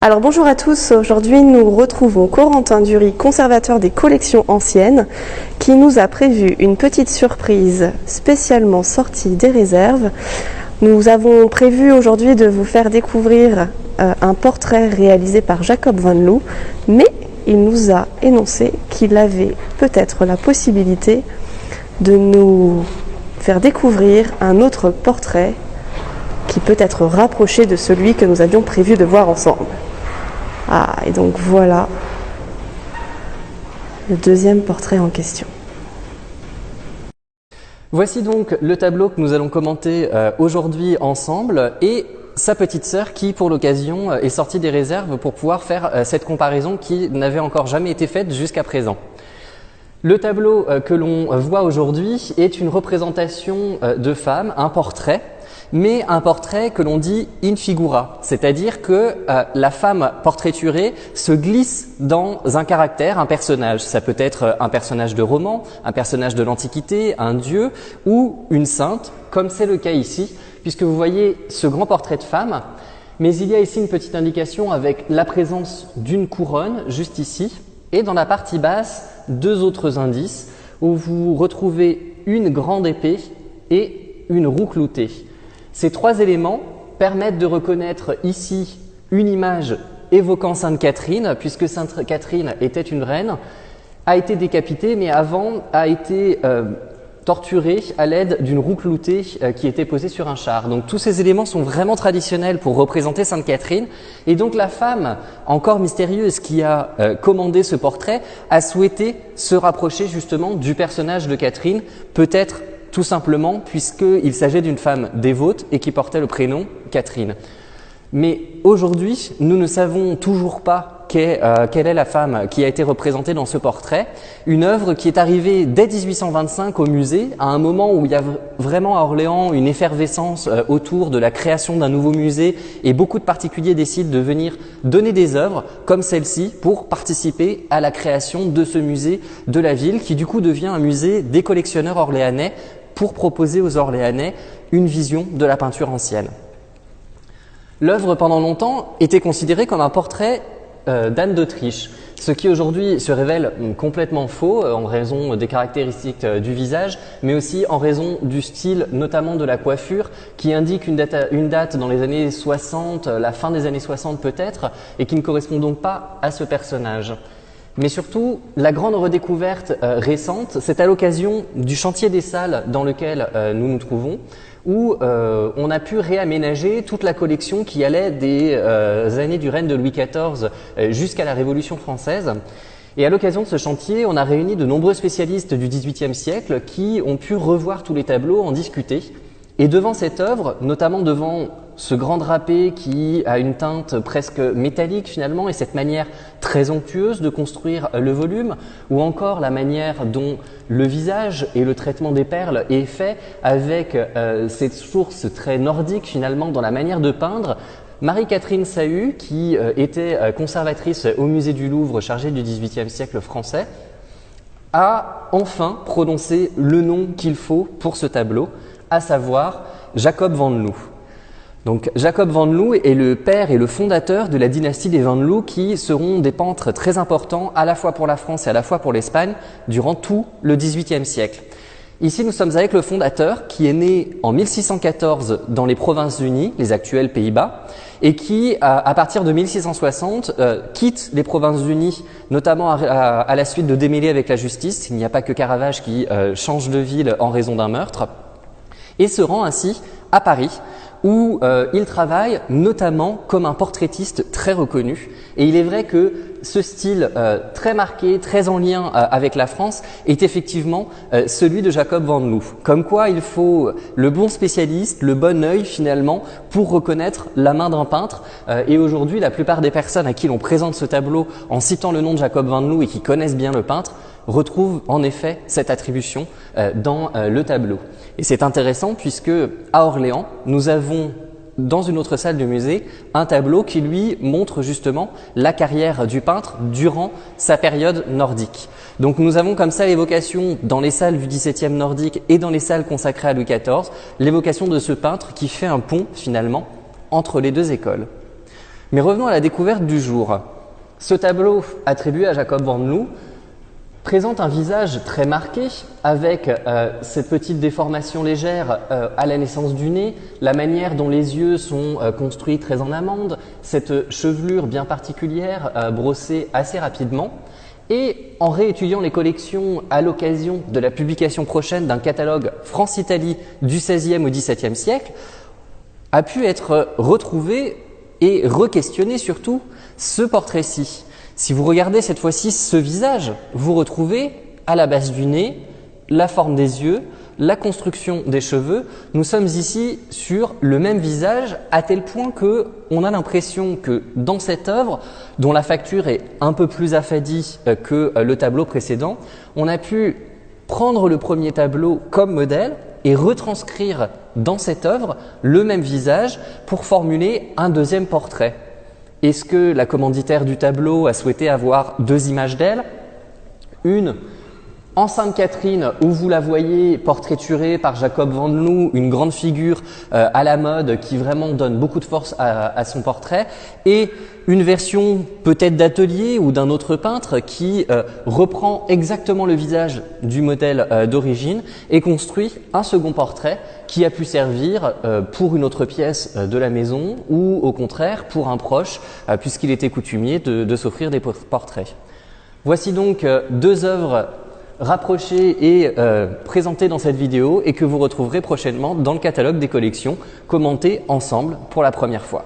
Alors bonjour à tous, aujourd'hui nous retrouvons Corentin Dury, conservateur des collections anciennes, qui nous a prévu une petite surprise spécialement sortie des réserves. Nous avons prévu aujourd'hui de vous faire découvrir un portrait réalisé par Jacob Van Loo, mais il nous a énoncé qu'il avait peut-être la possibilité de nous faire découvrir un autre portrait qui peut être rapproché de celui que nous avions prévu de voir ensemble. Ah, et donc voilà le deuxième portrait en question. Voici donc le tableau que nous allons commenter aujourd'hui ensemble et sa petite sœur qui, pour l'occasion, est sortie des réserves pour pouvoir faire cette comparaison qui n'avait encore jamais été faite jusqu'à présent. Le tableau que l'on voit aujourd'hui est une représentation de femme, un portrait, mais un portrait que l'on dit in figura, c'est-à-dire que la femme portraiturée se glisse dans un caractère, un personnage. Ça peut être un personnage de roman, un personnage de l'Antiquité, un dieu ou une sainte, comme c'est le cas ici, puisque vous voyez ce grand portrait de femme, mais il y a ici une petite indication avec la présence d'une couronne, juste ici, et dans la partie basse, deux autres indices, où vous retrouvez une grande épée et une roue cloutée. Ces trois éléments permettent de reconnaître ici une image évoquant Sainte Catherine, puisque Sainte Catherine était une reine, a été décapitée, mais avant a été torturée à l'aide d'une roue cloutée qui était posée sur un char. Donc tous ces éléments sont vraiment traditionnels pour représenter Sainte Catherine. Et donc la femme, encore mystérieuse, qui a commandé ce portrait, a souhaité se rapprocher justement du personnage de Catherine, peut-être tout simplement puisqu'il s'agit d'une femme dévote et qui portait le prénom Catherine. Mais aujourd'hui, nous ne savons toujours pas quelle est la femme qui a été représentée dans ce portrait. Une œuvre qui est arrivée dès 1825 au musée, à un moment où il y a vraiment à Orléans une effervescence autour de la création d'un nouveau musée et beaucoup de particuliers décident de venir donner des œuvres comme celle-ci pour participer à la création de ce musée de la ville qui du coup devient un musée des collectionneurs orléanais pour proposer aux Orléanais une vision de la peinture ancienne. L'œuvre, pendant longtemps, était considérée comme un portrait d'Anne d'Autriche, ce qui aujourd'hui se révèle complètement faux en raison des caractéristiques du visage, mais aussi en raison du style, notamment de la coiffure, qui indique une date dans les années 60, la fin des années 60 peut-être, et qui ne correspond donc pas à ce personnage. Mais surtout, la grande redécouverte récente, c'est à l'occasion du chantier des salles dans lequel nous nous trouvons, où on a pu réaménager toute la collection qui allait des années du règne de Louis XIV jusqu'à la Révolution française. Et à l'occasion de ce chantier, on a réuni de nombreux spécialistes du XVIIIe siècle qui ont pu revoir tous les tableaux, en discuter. Et devant cette œuvre, notamment devant ce grand drapé qui a une teinte presque métallique finalement et cette manière très onctueuse de construire le volume, ou encore la manière dont le visage et le traitement des perles est fait avec cette source très nordique finalement dans la manière de peindre, Marie-Catherine Sahu, qui était conservatrice au musée du Louvre chargée du XVIIIe siècle français, a enfin prononcé le nom qu'il faut pour ce tableau, à savoir Jacob Van Loo. Donc Jacob Van Loo est le père et le fondateur de la dynastie des Van Loo qui seront des peintres très importants à la fois pour la France et à la fois pour l'Espagne durant tout le XVIIIe siècle. Ici, nous sommes avec le fondateur qui est né en 1614 dans les Provinces-Unies, les actuels Pays-Bas, et qui, à partir de 1660, quitte les Provinces-Unies, notamment à la suite de démêlés avec la justice. Il n'y a pas que Caravage qui change de ville en raison d'un meurtre, et se rend ainsi à Paris, où il travaille notamment comme un portraitiste très reconnu. Et il est vrai que ce style très marqué, très en lien avec la France, est effectivement celui de Jacob Van Loo. Comme quoi il faut le bon spécialiste, le bon œil finalement, pour reconnaître la main d'un peintre. Et aujourd'hui, la plupart des personnes à qui l'on présente ce tableau en citant le nom de Jacob Van Loo et qui connaissent bien le peintre, retrouvent en effet cette attribution dans le tableau. Et c'est intéressant puisque à Orléans, nous avons dans une autre salle du musée un tableau qui lui montre justement la carrière du peintre durant sa période nordique. Donc nous avons comme ça l'évocation dans les salles du XVIIe nordique et dans les salles consacrées à Louis XIV, l'évocation de ce peintre qui fait un pont finalement entre les deux écoles. Mais revenons à la découverte du jour. Ce tableau, attribué à Jacob van Loo, présente un visage très marqué avec cette petite déformation légère à la naissance du nez, la manière dont les yeux sont construits très en amande, cette chevelure bien particulière brossée assez rapidement. Et en réétudiant les collections à l'occasion de la publication prochaine d'un catalogue France-Italie du XVIe au XVIIe siècle, a pu être retrouvé et re-questionné surtout ce portrait-ci. Si vous regardez cette fois-ci ce visage, vous retrouvez à la base du nez, la forme des yeux, la construction des cheveux. Nous sommes ici sur le même visage à tel point que on a l'impression que dans cette œuvre, dont la facture est un peu plus affadie que le tableau précédent, on a pu prendre le premier tableau comme modèle et retranscrire dans cette œuvre le même visage pour formuler un deuxième portrait. Est-ce que la commanditaire du tableau a souhaité avoir deux images d'elle? Une en Sainte Catherine, où vous la voyez portraiturée par Jacob van Loo, une grande figure à la mode qui vraiment donne beaucoup de force à son portrait, et une version peut-être d'atelier ou d'un autre peintre qui reprend exactement le visage du modèle d'origine et construit un second portrait qui a pu servir pour une autre pièce de la maison ou au contraire pour un proche, puisqu'il était coutumier de s'offrir des portraits. Voici donc deux œuvres rapprochées et présentées dans cette vidéo et que vous retrouverez prochainement dans le catalogue des collections, commentées ensemble pour la première fois.